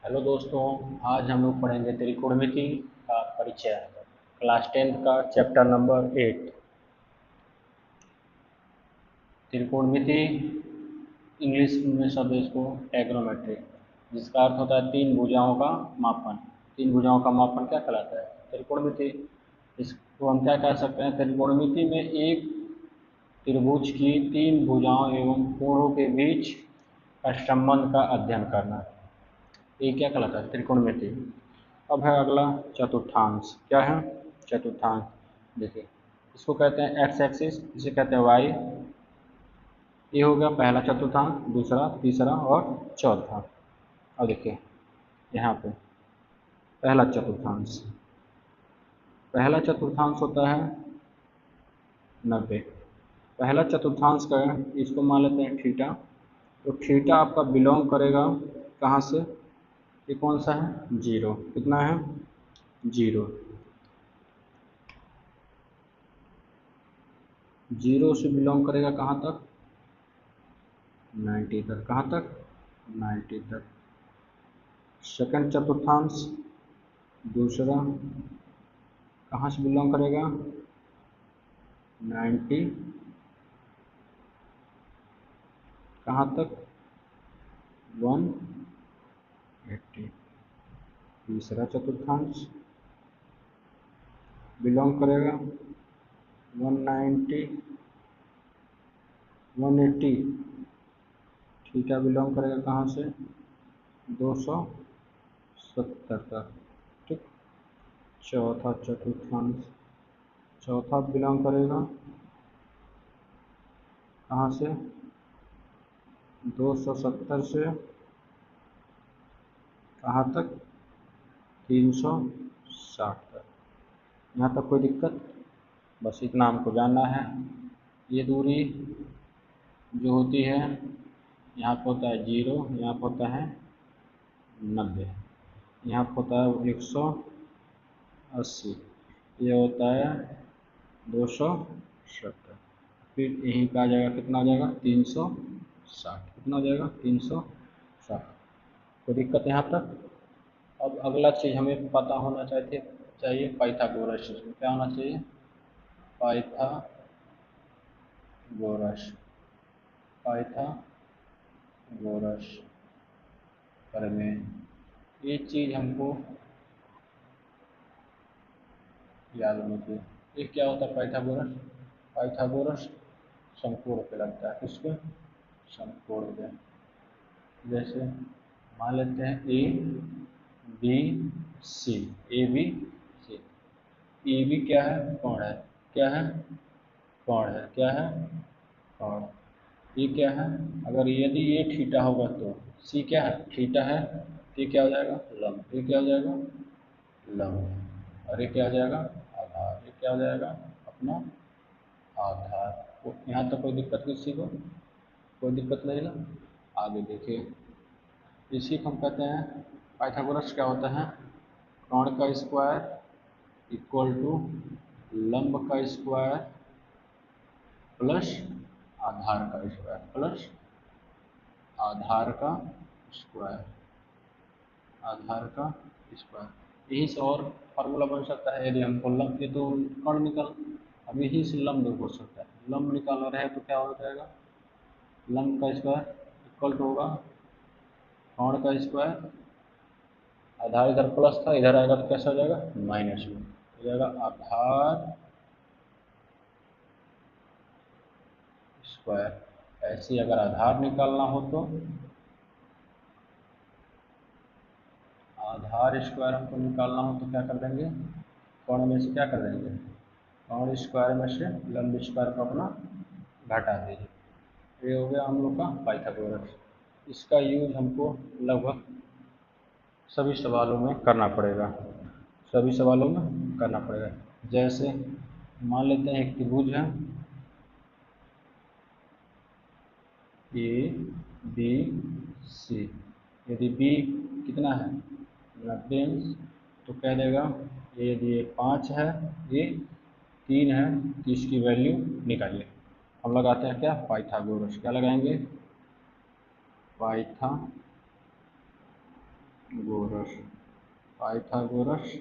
Hello दोस्तों। आज हम लोग पढ़ेंगे त्रिकोणमिति का परिचय, क्लास 10th का चैप्टर नंबर 8। त्रिकोणमिति इंग्लिश में शब्द इसको ट्रिग्नोमेट्री, जिसका अर्थ होता है तीन भुजाओं का मापन। तीन भुजाओं का मापन क्या कहलाता है? त्रिकोणमिति। इसको हम क्या कह सकते हैं? त्रिकोणमिति में एक त्रिभुज की तीन भुजाओं एवं कोणों के बीच का संबंध का अध्ययन करना, ये क्या कहलाता है? त्रिकोणमिति। अब है अगला चतुर्थांश। क्या है? चतुर्थांश। देखिए, इसको कहते हैं एक्स एक्सिस, इसे कहते हैं वाई। ये हो गया पहला चतुर्थांश, दूसरा, तीसरा और चौथा। अब देखिए यहाँ पे पहला चतुर्थांश। पहला चतुर्थांश होता है 90। पहला चतुर्थांश का इसको मान लेते हैं थीटा। तो थीटा आपका बिलोंग करेगा कहाँ से? ये कौन सा है? जीरो। कितना है? जीरो। जीरो से बिलोंग करेगा कहाँ तक? 90 तक। कहाँ तक? 90 तक। सेकंड चतुर्थांश, दूसरा, कहाँ से बिलोंग करेगा? 90 कहाँ तक? 180। तीसरा चतुर्थांश बिलोंग करेगा 190, 180। थीटा बिलोंग करेगा कहाँ से? 270 तक। ठीक। चौथा चतुर्थांश, चौथा बिलोंग करेगा कहाँ से? 270 से कहाँ तक? 360 तक। यहाँ तक कोई दिक्कत? बस इतना हमको जानना है। ये दूरी जो होती है, यहाँ पर होता है 0, यहाँ पर होता है 90, यहाँ पर होता है 180, ये होता है 270। फिर यहीं पे आ जाएगा, कितना आ जाएगा? 360। कितना आ जाएगा? 360। कोई दिक्कत यहाँ तक? अब अगला चीज़ हमें पता होना चाहिए पाइथागोरस। इसमें क्या होना चाहिए? पाइथागोरस। पाइथागोरस प्रमेय, ये चीज़ हमको याद होनी चाहिए। ये क्या होता है पाइथागोरस? पाइथागोरस समकोण पे लगता है। किस पे? समकोण पे। जैसे मान लेते हैं A B C. A B C. A B क्या है? कोण है। क्या है? कोण है। क्या है? कोण। ये क्या है? अगर यदि ये थीटा होगा तो सी क्या है? थीटा है। तो ये क्या हो जाएगा? लंब। ये क्या हो जाएगा? लंब। और ये क्या हो जाएगा? आधार। ये क्या हो जाएगा? अपना आधार। तो यहाँ तक कोई दिक्कत किसी को? कोई दिक्कत नहीं ना? आगे देखिए, इसी को हम कहते हैं पाइथागोरस। क्या होता है? कोण का स्क्वायर इक्वल टू लंब का स्क्वायर प्लस आधार का स्क्वायर, प्लस आधार का स्क्वायर, आधार का स्क्वायर। यही से और फार्मूला बन सकता है। यदि हमको लंब, ये तो कोण निकल, अब यही से लंब हो सकता है। लंब निकालना रहे तो क्या हो जाएगा? लंब का स्क्वायर इक्वल टू होगा कोण का स्क्वायर। आधार इधर प्लस था, इधर आएगा तो कैसा हो जाएगा? माइनस में हो जाएगा। आधार स्क्वायर। ऐसे ही अगर आधार निकालना हो तो आधार स्क्वायर हमको निकालना हो तो क्या कर देंगे? कोण में से क्या कर देंगे? कोण स्क्वायर में से लंब स्क्वायर को अपना घटा दीजिए। ये हो गया हम लोग का पाइथागोरस। इसका यूज हमको लगभग सभी सवालों में करना पड़ेगा। सभी सवालों में करना पड़ेगा। जैसे मान लेते हैं एक त्रिभुज है ए बी सी। यदि बी कितना है? 90 इंच। तो कह देगा यदि ये 5 है, ये 3 है, तो इसकी वैल्यू निकालिए। हम लगाते हैं क्या? पाइथागोरस। क्या लगाएंगे? पाइथागोरस गोरस, पाइथागोरस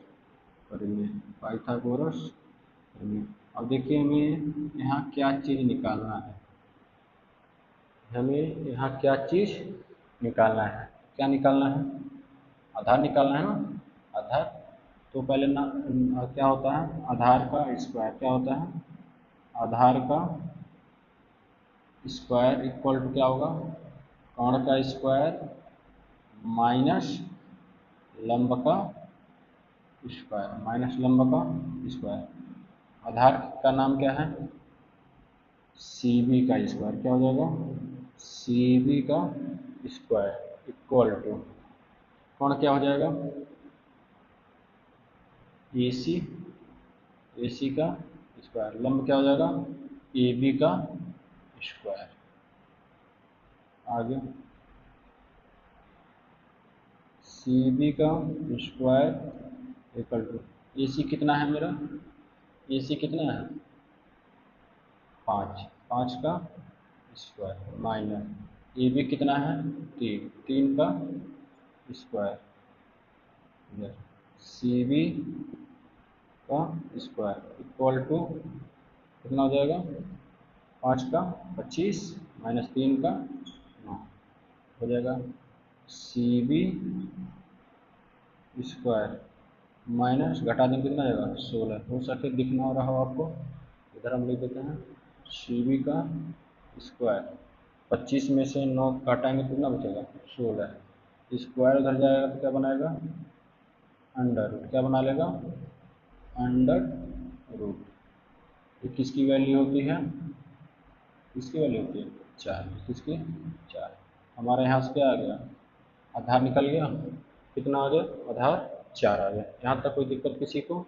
प्रमेय, पाइथागोरस प्रमेय। अब देखिए हमें यहाँ क्या चीज़ निकालना है, हमें यहाँ क्या चीज़ निकालना है, क्या निकालना है, आधार निकालना है ना, आधार। तो पहले ना क्या होता है, आधार का स्क्वायर क्या होता है, आधार का स्क्वायर इक्वल टू क्या होगा, कर्ण का स्क्वायर माइनस लंब का स्क्वायर, माइनस लंब का स्क्वायर। आधार का नाम क्या है, सी बी का स्क्वायर, क्या हो जाएगा, सी बी का स्क्वायर इक्वल टू कौन क्या हो जाएगा, ए सी, ए सी का स्क्वायर, लंब क्या हो जाएगा, ए बी का स्क्वायर। आगे सी बी का स्क्वायर इक्वल टू ए सी कितना है मेरा, ए सी कितना है 5, 5 का स्क्वायर माइनस ए बी कितना है 3, 3 का स्क्वायर, सी बी का स्क्वायर इक्वल टू कितना हो जाएगा, 5 का 25 माइनस 3 का 9 हो जाएगा, सी बी स्क्वायर माइनस घटा देंगे कितना आएगा 16, हो सके दिखना रहा हो आपको, इधर हम लिख देते हैं सी बी का स्क्वायर, 25 में से 9 काटाएंगे तो कितना बचेगा 16, स्क्वायर उधर जाएगा तो क्या बनाएगा अंडर रूट, क्या बना लेगा अंडर रूट। ये किसकी वैल्यू होती है, किसकी वैल्यू होती है 4, किसकी 4। हमारे यहाँ से क्या आ गया, आधार निकल गया, कितना आ गया आधार 4 आ गया। यहाँ तक कोई दिक्कत किसी को,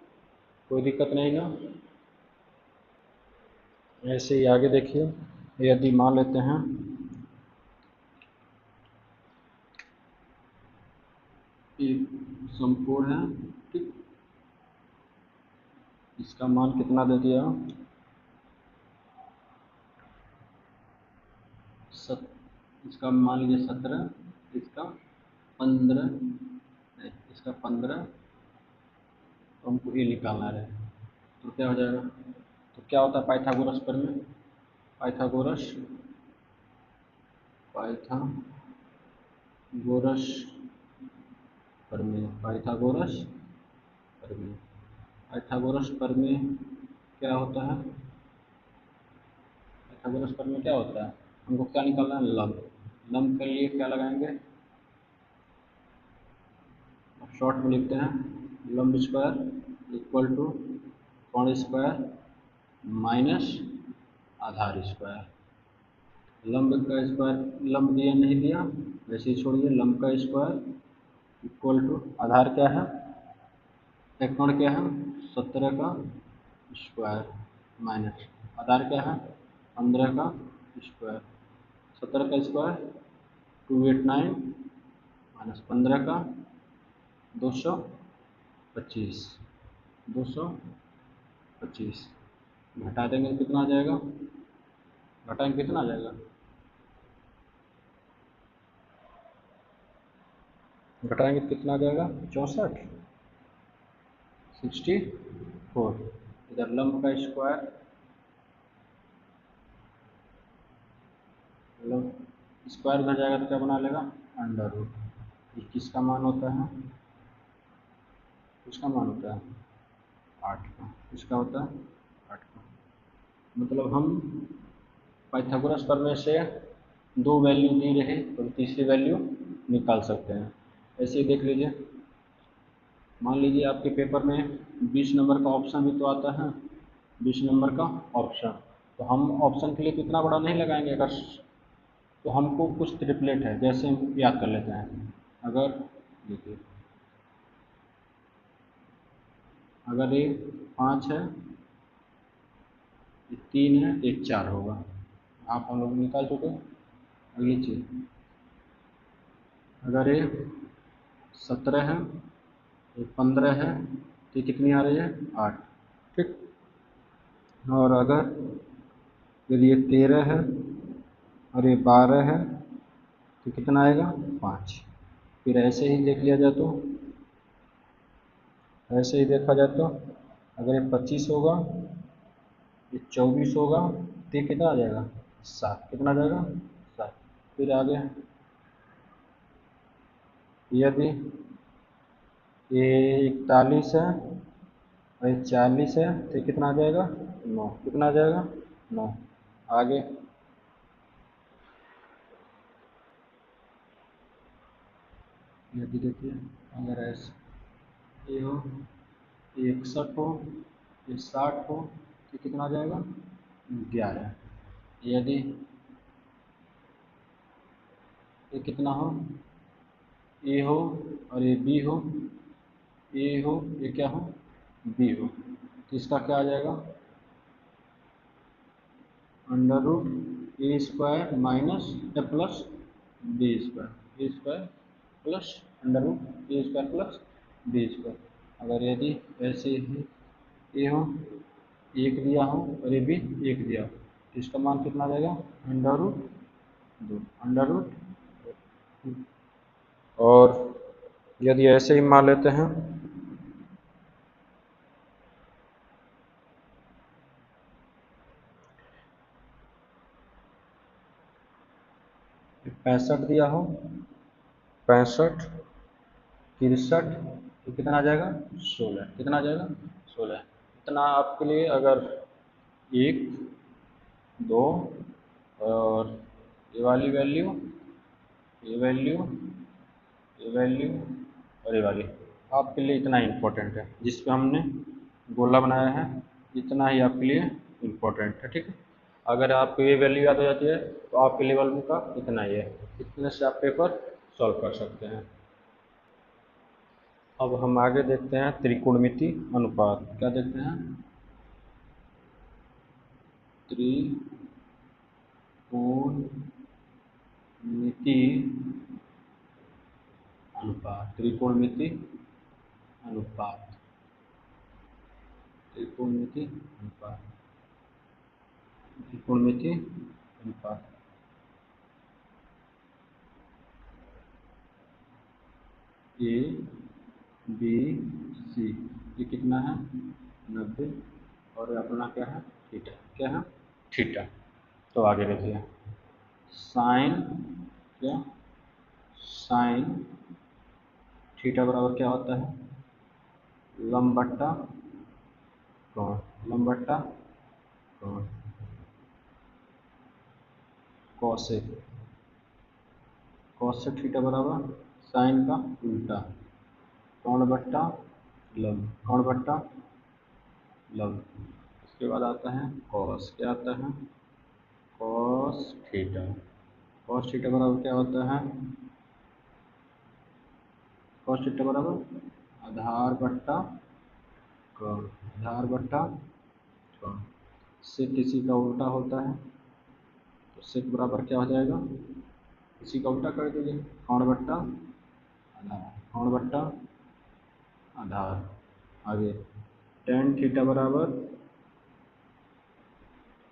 कोई दिक्कत नहीं ना। ऐसे ही आगे देखिए, यदि मान लेते हैं एक समकोण है, ठीक, इसका मान कितना दे दिया, इसका मान लीजिए 17, इसका 15, इसका 15, तो हमको ये निकालना है, तो क्या हो जाएगा, तो क्या होता है पाइथागोरस प्रमेय, पाइथागोरस, पाइथागोरस प्रमेय, पाइथागोरस प्रमेय, पाइथागोरस प्रमेय क्या होता है, पाइथागोरस प्रमेय क्या होता है, हमको क्या निकालना है लंब, लंब के लिए क्या लगाएंगे, शॉर्ट में लिखते हैं लंब स्क्वायर इक्वल टू कर्ण स्क्वायर माइनस आधार स्क्वायर, लंब का स्क्वायर, लंब दिया नहीं दिया वैसे ही छोड़िए, लंब का स्क्वायर इक्वल टू आधार क्या है, एक कर्ण क्या है 17 का स्क्वायर माइनस आधार क्या है 15 का स्क्वायर, 17 का स्क्वायर 289 माइनस 15 का 225, 225 घटा देंगे तो कितना आ जाएगा, घटाएंगे कितना आ जाएगा, घटाएंगे तो कितना आ जाएगा 64, 64। इधर लंब का स्क्वायर, लंब स्क्वायर उधर जाएगा तो क्या बना लेगा अंडर रूट, ये किसका मान होता है, किसका मान होता है 8 का, किसका होता है 8 का। मतलब हम पाइथागोरस प्रमेय से 2 वैल्यू दी रहे तो तीसरी वैल्यू निकाल सकते हैं। ऐसे ही देख लीजिए, मान लीजिए आपके पेपर में 20 नंबर का ऑप्शन भी तो आता है, 20 नंबर का ऑप्शन, तो हम ऑप्शन के लिए तो इतना बड़ा नहीं लगाएंगे, अगर तो हमको कुछ ट्रिपलेट है जैसे हम याद कर लेते हैं, अगर देखिए अगर ये 5 है, ये 3 है, एक 4 होगा, आप हम लोग निकाल चुके। अगली चीज़, अगर ये 17 है, ये 15 है, तो ये कितनी आ रही है 8, ठीक। और अगर यदि ये 13 है और ये 12 है तो कितना आएगा 5, फिर ऐसे ही देख लिया जाए तो, ऐसे ही देखा जाए तो अगर ये 25 होगा, ये 24 होगा, तो ये कितना आ जाएगा 7, कितना आ जाएगा 7। फिर आगे यदि ये 41 है और ये 40 है तो ये कितना आ जाएगा 9, कितना आ जाएगा 9। आगे यदि देखिए अगर ऐसे ये हो, ये 61 हो, ये 60 हो तो कितना आ जाएगा 11। यदि ये कितना हो, ए हो और ये बी हो, ए हो ये क्या हो बी हो, तो इसका क्या आ जाएगा अंडर रूट ए स्क्वायर माइनस ए प्लस बी स्क्वायर, ए स्क्वायर प्लस अंडर रूट ए स्क्वायर प्लस बी स्क्वायर। अगर यदि ऐसे ही ए हो, एक दिया हो और ये भी एक दिया हो तो इसका मान कितना आ जाएगा अंडर रूट 2, अंडर रूट। और यदि ऐसे ही मान लेते हैं, पैंसठ दिया हो, 65, 63, तो कितना आ जाएगा 16, कितना आ जाएगा 16। इतना आपके लिए अगर 1, 2 और ये वाली वैल्यू, ये वैल्यू, ये वैल्यू और ये वाली आपके लिए इतना इम्पोर्टेंट है, जिस पे हमने गोला बनाया है इतना ही आपके लिए इम्पोर्टेंट है, ठीक है। अगर आपको ये वैल्यू याद हो जाती है तो आपके लेवल में का इतना ही है, इतने से आप पेपर सॉल्व कर सकते हैं। अब हम आगे देखते हैं त्रिकोणमिति अनुपात। क्या देखते हैं त्रिकोणमिति अनुपात, त्रिकोणमिति अनुपात, त्रिकोणमिति अनुपात, त्रिकोणमिति अनुपात। ए बी सी ये कितना है 90 और अपना क्या है थीटा, क्या है थीटा। तो आगे देखिए साइन, क्या साइन थीटा बराबर क्या होता है लंब बट्टा कोण, लंब बट्टा कोण, कॉसेक, कॉसेक थीटा बराबर साइन का उल्टा, कोण बट्टा लंब, कोण बट्टा लंब। उसके बाद आता है कॉस, क्या आता है कॉस थीटा, कॉस थीटा बराबर क्या होता है कॉस थीटा बराबर आधार बट्टा कोण, आधार बट्टा कोण। सेक इसी का उल्टा होता है तो सेक बराबर क्या हो जाएगा, इसी का उल्टा कर दीजिए कोण बट्टा आधार, कोण बट्टा आधार। आगे टेन थीटा बराबर,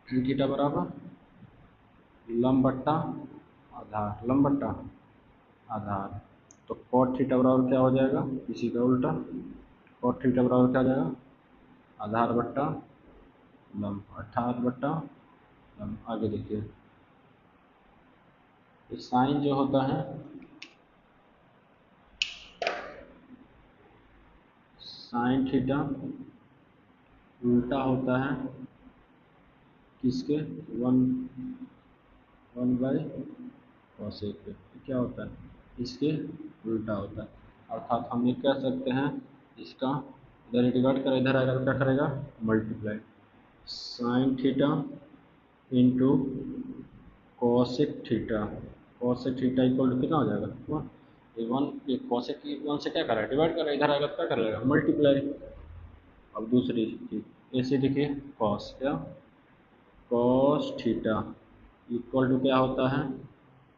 टेन थीटा बराबर लंब बट्टा आधार, लंब बट्टा आधार। तो कॉट थीटा बराबर क्या हो जाएगा इसी का उल्टा, कॉट थीटा बराबर क्या हो जाएगा आधार बट्टा लंब, आधार बट्टा लंब। आगे देखिए तो साइन जो होता है, साइन थीटा उल्टा होता है किसके 1/cosec के, क्या होता है इसके उल्टा होता है। अर्थात हम ये कह सकते हैं इसका इधर डिवाइड कर इधर आएगा तो क्या करेगा multiply, sine theta into cosec theta, cosec theta equal to कितना हो जाएगा ये 1, ये कॉसेक 1 से क्या कर रहा है डिवाइड कर रहा है, इधर आएगा तो क्या करेगा मल्टीप्लाई। अब दूसरी चीज ऐसे देखिए कॉस, क्या कॉस थीटा इक्वल टू क्या होता है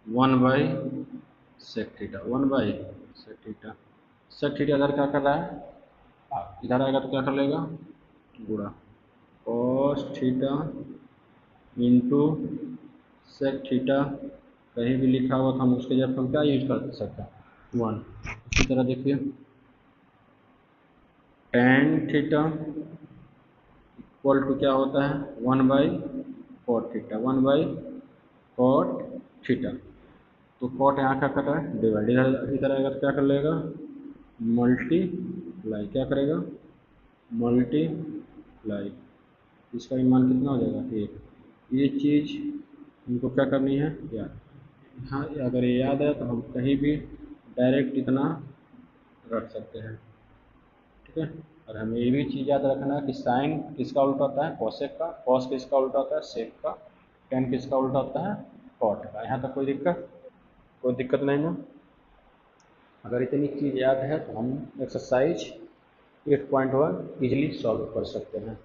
1/सेक थीटा, 1/सेक थीटा। सेक थीटा इधर क्या कर रहा है इधर आएगा तो क्या कर लेगा गुणा, cos theta into sec theta, कहीं भी लिखा हुआ तो हम उसके जगह पर क्या यूज कर सकते हैं 1। इसी तरह देखिए tan थीटा इक्वल टू क्या होता है 1/cot थीटा 1/cot थीटा। तो कॉट यहाँ क्या कर रहा है डिवाइड, इधर आएगा तो क्या कर लेगा मल्टीप्लाई, क्या करेगा मल्टीप्लाई, इसका भी मान कितना हो जाएगा 1। ये चीज़ इनको क्या करनी है याद। हाँ अगर ये याद है तो हम कहीं भी डायरेक्ट इतना रख सकते हैं, ठीक है। और हमें ये भी चीज़ याद रखना है कि साइन किसका उल्टा होता है कॉसेक का, कॉस किसका उल्टा होता है सेक का, टेन किसका उल्टा होता है कॉट का। यहाँ तक कोई दिक्कत नहीं ना। अगर इतनी चीज़ याद है तो हम एक्सरसाइज 8.1 इजीली सॉल्व कर सकते हैं।